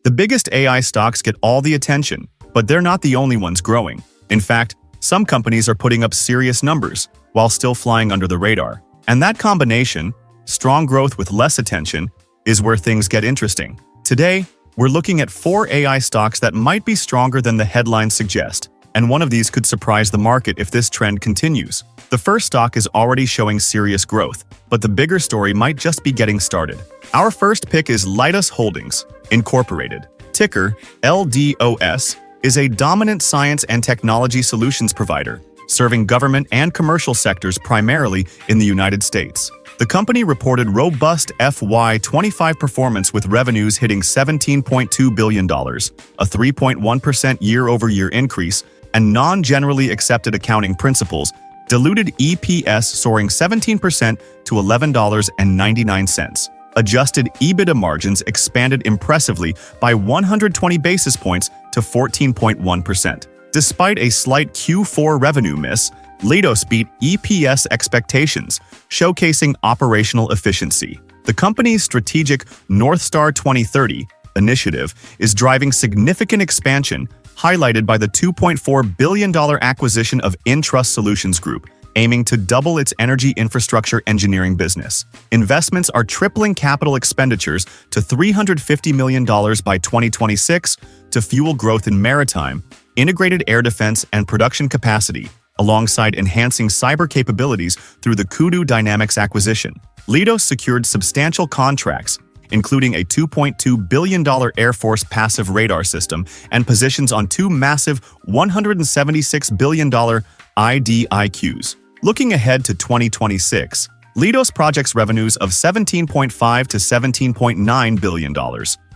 The biggest AI stocks get all the attention, but they're not the only ones growing. In fact, some companies are putting up serious numbers while still flying under the radar. And that combination, strong growth with less attention, is where things get interesting. Today, we're looking at 4 AI stocks that might be stronger than the headlines suggest, and one of these could surprise the market if this trend continues. The first stock is already showing serious growth, but the bigger story might just be getting started. Our first pick is Leidos Holdings, Incorporated. Ticker LDOS is a dominant science and technology solutions provider, serving government and commercial sectors primarily in the United States. The company reported robust FY25 performance with revenues hitting $17.2 billion, a 3.1% year-over-year increase, and non-generally accepted accounting principles, diluted EPS soaring 17% to $11.99. Adjusted EBITDA margins expanded impressively by 120 basis points to 14.1%. Despite a slight Q4 revenue miss, Leidos beat EPS expectations, showcasing operational efficiency. The company's strategic North Star 2030 initiative is driving significant expansion, highlighted by the $2.4 billion acquisition of Intrust Solutions Group, aiming to double its energy infrastructure engineering business. Investments are tripling capital expenditures to $350 million by 2026 to fuel growth in maritime, integrated air defense, and production capacity, alongside enhancing cyber capabilities through the Credo Dynamics acquisition. Leidos secured substantial contracts, including a $2.2 billion Air Force passive radar system and positions on 2 massive $176 billion IDIQs. Looking ahead to 2026, Leidos projects revenues of $17.5 to $17.9 billion,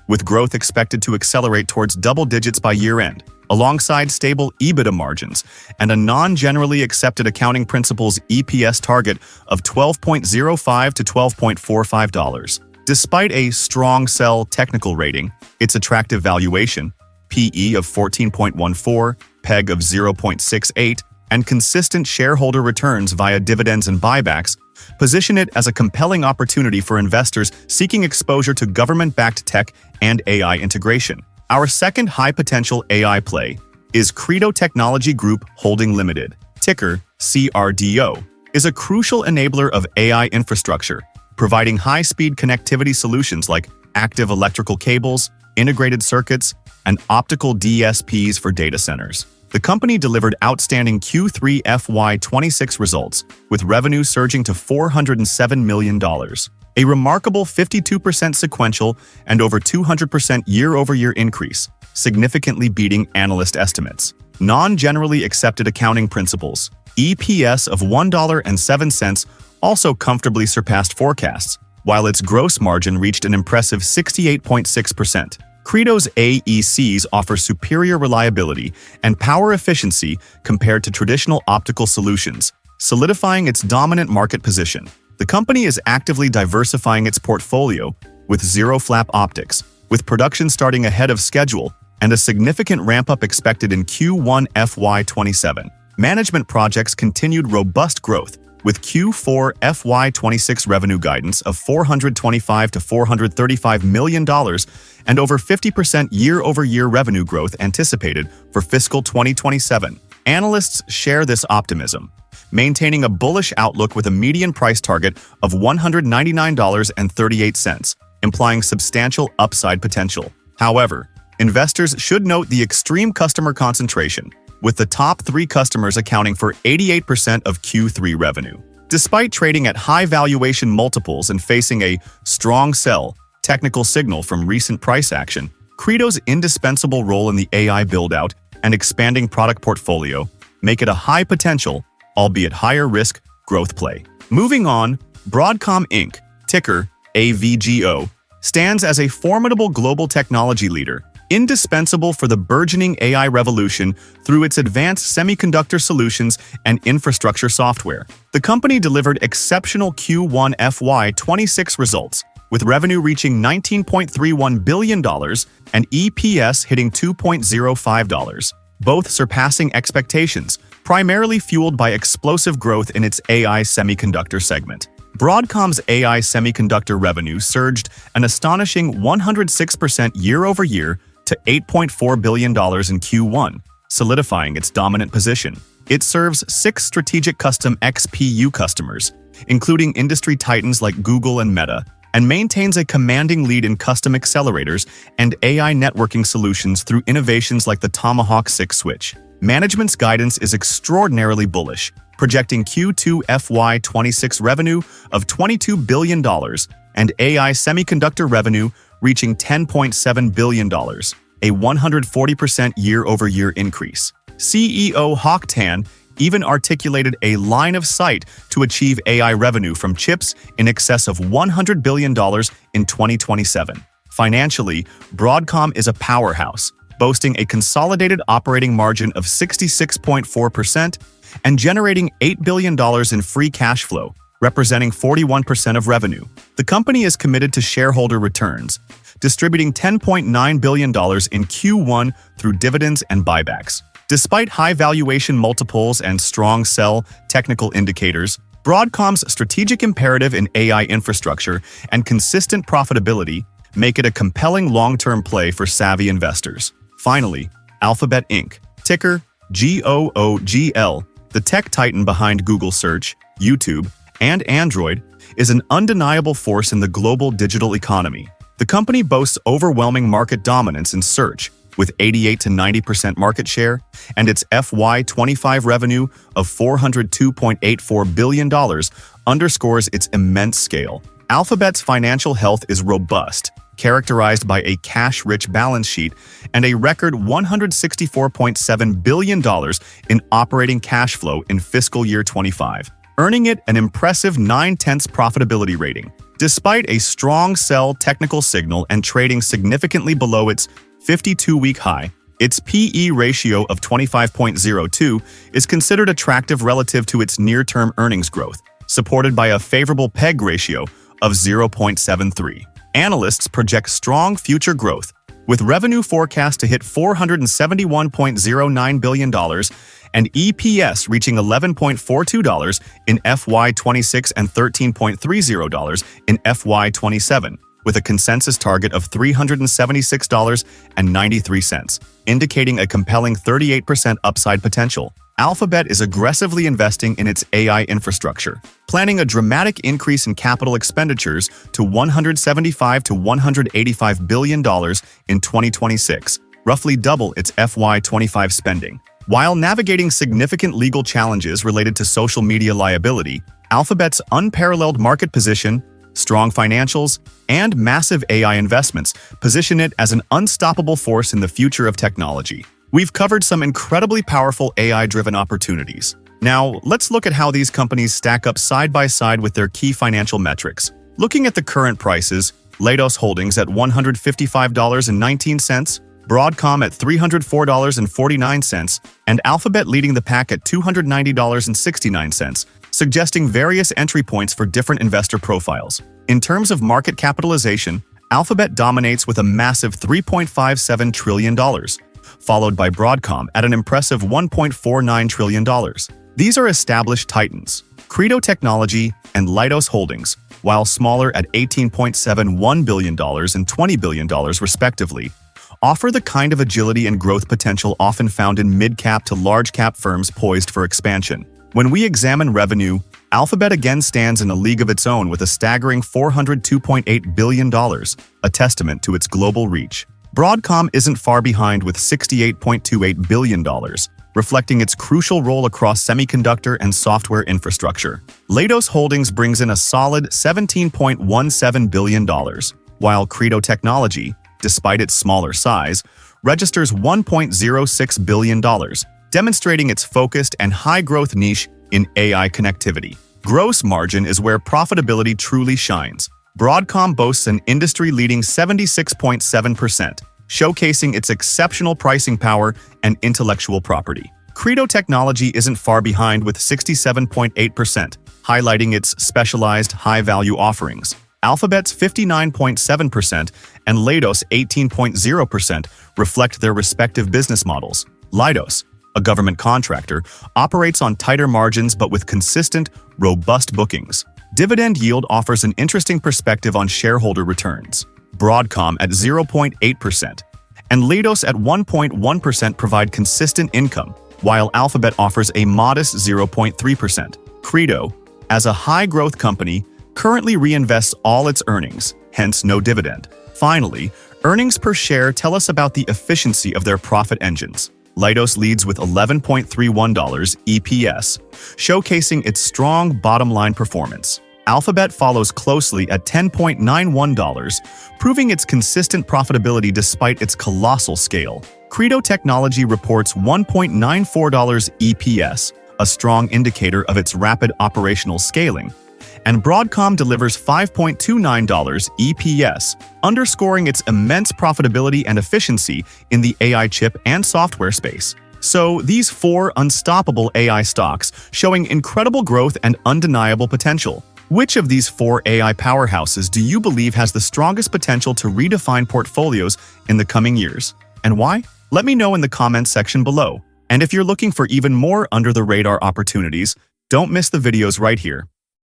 with growth expected to accelerate towards double digits by year-end, alongside stable EBITDA margins and a non-generally accepted accounting principles EPS target of $12.05 to $12.45. Despite a strong sell technical rating, its attractive valuation, PE of 14.14, PEG of 0.68, and consistent shareholder returns via dividends and buybacks position it as a compelling opportunity for investors seeking exposure to government-backed tech and AI integration. Our second high-potential AI play is Credo Technology Group Holding Limited, ticker CRDO, is a crucial enabler of AI infrastructure, providing high-speed connectivity solutions like active electrical cables, integrated circuits, and optical DSPs for data centers. The company delivered outstanding Q3 FY26 results, with revenue surging to $407 million, a remarkable 52% sequential and over 200% year-over-year increase, significantly beating analyst estimates. Non-generally accepted accounting principles, EPS of $1.07 also comfortably surpassed forecasts, while its gross margin reached an impressive 68.6%. Credo's AECs offer superior reliability and power efficiency compared to traditional optical solutions, solidifying its dominant market position. The company is actively diversifying its portfolio with zero-flap optics, with production starting ahead of schedule and a significant ramp-up expected in Q1 FY27. Management projects continued robust growth, with Q4 FY26 revenue guidance of $425 to $435 million and over 50% year-over-year revenue growth anticipated for fiscal 2027. Analysts share this optimism, maintaining a bullish outlook with a median price target of $199.38, implying substantial upside potential. However, investors should note the extreme customer concentration, with the top 3 customers accounting for 88% of Q3 revenue. Despite trading at high valuation multiples and facing a strong sell technical signal from recent price action, Credo's indispensable role in the AI build-out and expanding product portfolio make it a high-potential, albeit higher-risk, growth play. Moving on, Broadcom Inc., ticker AVGO, stands as a formidable global technology leader, indispensable for the burgeoning AI revolution through its advanced semiconductor solutions and infrastructure software. The company delivered exceptional Q1 FY26 results, with revenue reaching $19.31 billion and EPS hitting $2.05, both surpassing expectations, primarily fueled by explosive growth in its AI semiconductor segment. Broadcom's AI semiconductor revenue surged an astonishing 106% year-over-year to $8.4 billion in Q1, solidifying its dominant position. It serves 6 strategic custom XPU customers, including industry titans like Google and Meta, and maintains a commanding lead in custom accelerators and AI networking solutions through innovations like the Tomahawk 6 switch. Management's guidance is extraordinarily bullish, projecting Q2 FY26 revenue of $22 billion and AI semiconductor revenue reaching $10.7 billion, a 140% year-over-year increase. CEO Hock Tan even articulated a line of sight to achieve AI revenue from chips in excess of $100 billion in 2027. Financially, Broadcom is a powerhouse, boasting a consolidated operating margin of 66.4% and generating $8 billion in free cash flow, representing 41% of revenue. The company is committed to shareholder returns, distributing $10.9 billion in Q1 through dividends and buybacks. Despite high valuation multiples and strong sell technical indicators, Broadcom's strategic imperative in AI infrastructure and consistent profitability make it a compelling long-term play for savvy investors. Finally, Alphabet Inc., ticker GOOGL, the tech titan behind Google Search, YouTube, and Android, is an undeniable force in the global digital economy. The company boasts overwhelming market dominance in search, with 88 to 90% market share, and its FY25 revenue of $402.84 billion underscores its immense scale. Alphabet's financial health is robust, characterized by a cash-rich balance sheet and a record $164.7 billion in operating cash flow in fiscal year 25, earning it an impressive 9/10 profitability rating. Despite a strong sell technical signal and trading significantly below its 52-week high, its PE ratio of 25.02 is considered attractive relative to its near-term earnings growth, supported by a favorable PEG ratio of 0.73. Analysts project strong future growth, with revenue forecast to hit $471.09 billion and EPS reaching $11.42 in FY26 and $13.30 in FY27, with a consensus target of $376.93, indicating a compelling 38% upside potential. Alphabet is aggressively investing in its AI infrastructure, planning a dramatic increase in capital expenditures to $175 to $185 billion in 2026, roughly double its FY25 spending. While navigating significant legal challenges related to social media liability, Alphabet's unparalleled market position, strong financials, and massive AI investments position it as an unstoppable force in the future of technology. We've covered some incredibly powerful AI-driven opportunities. Now, let's look at how these companies stack up side by side with their key financial metrics. Looking at the current prices, Leidos Holdings at $155.19, Broadcom at $304.49, and Alphabet leading the pack at $290.69, suggesting various entry points for different investor profiles. In terms of market capitalization, Alphabet dominates with a massive $3.57 trillion, followed by Broadcom at an impressive $1.49 trillion. These are established titans, Credo Technology and Leidos Holdings, while smaller at $18.71 billion and $20 billion respectively, offer the kind of agility and growth potential often found in mid-cap to large-cap firms poised for expansion. When we examine revenue, Alphabet again stands in a league of its own with a staggering $402.8 billion, a testament to its global reach. Broadcom isn't far behind with $68.28 billion, reflecting its crucial role across semiconductor and software infrastructure. Leidos Holdings brings in a solid $17.17 billion, while Credo Technology, despite its smaller size, registers $1.06 billion, demonstrating its focused and high-growth niche in AI connectivity. Gross margin is where profitability truly shines. Broadcom boasts an industry-leading 76.7%, showcasing its exceptional pricing power and intellectual property. Credo Technology isn't far behind with 67.8%, highlighting its specialized high-value offerings. Alphabet's 59.7% and Leidos' 18.0% reflect their respective business models. Leidos, a government contractor, operates on tighter margins but with consistent, robust bookings, Dividend yield offers an interesting perspective on shareholder returns. Broadcom at 0.8% and Leidos at 1.1% provide consistent income, while Alphabet offers a modest 0.3%. Credo, as a high-growth company, currently reinvests all its earnings, hence no dividend. Finally, earnings per share tell us about the efficiency of their profit engines. Leidos leads with $11.31 EPS, showcasing its strong bottom-line performance. Alphabet follows closely at $10.91, proving its consistent profitability despite its colossal scale. Credo Technology reports $1.94 EPS, a strong indicator of its rapid operational scaling, and Broadcom delivers $5.29 EPS, underscoring its immense profitability and efficiency in the AI chip and software space. So, these four unstoppable AI stocks showing incredible growth and undeniable potential. Which of these four AI powerhouses do you believe has the strongest potential to redefine portfolios in the coming years? And why? Let me know in the comments section below. And if you're looking for even more under-the-radar opportunities, don't miss the videos right here.